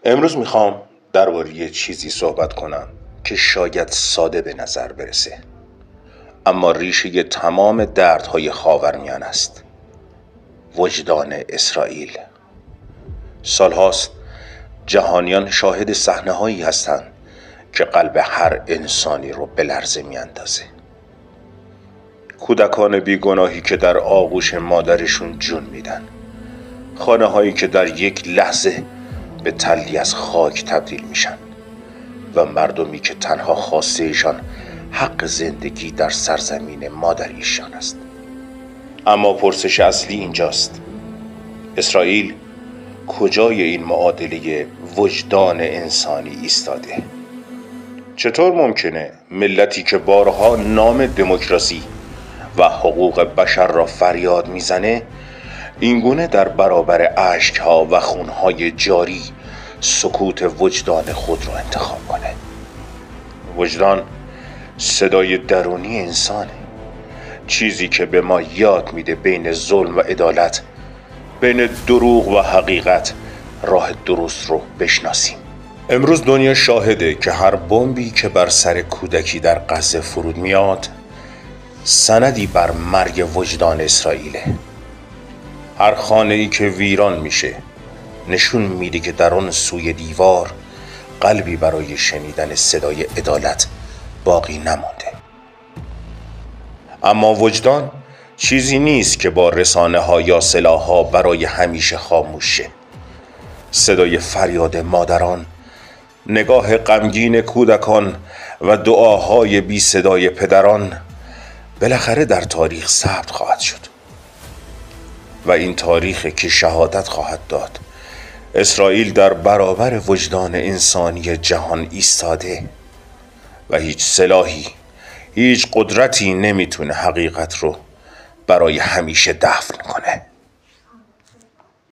امروز میخوام درباره چیزی صحبت کنم که شاید ساده به نظر برسه، اما ریشه تمام دردهای خاورمیانه است. وجدان اسرائیل. سالهاست جهانیان شاهد صحنه‌هایی هستند که قلب هر انسانی رو به لرزه میاندازه. کودکان بیگناهی که در آغوش مادرشون جون میدن، خانه هایی که در یک لحظه به تلی از خاک تبدیل میشن و مردمی که تنها خواسته ایشان حق زندگی در سرزمین مادر ایشان است. اما پرسش اصلی اینجاست: اسرائیل کجای این معادله وجدان انسانی ایستاده؟ چطور ممکنه ملتی که بارها نام دموکراسی و حقوق بشر را فریاد میزنه اینگونه در برابر اشکها و خونهای جاری سکوت وجدان خود را انتخاب کنه؟ وجدان صدای درونی انسانه، چیزی که به ما یاد میده بین ظلم و عدالت، بین دروغ و حقیقت راه درست رو بشناسیم. امروز دنیا شاهده که هر بمبی که بر سر کودکی در غزه فرود میاد سندی بر مرگ وجدان اسرائیله. هر خانه ای که ویران میشه نشون میده که در آن سوی دیوار قلبی برای شنیدن صدای عدالت باقی نمونده. اما وجدان چیزی نیست که با رسانه ها یا سلاح ها برای همیشه خاموش شه. صدای فریاد مادران، نگاه غمگین کودکان و دعاهای بی صدای پدران بالاخره در تاریخ ثبت خواهد شد و این تاریخ که شهادت خواهد داد اسرائیل در برابر وجدان انسانی جهان ایستاده و هیچ سلاحی، هیچ قدرتی نمیتونه حقیقت رو برای همیشه دفن کنه.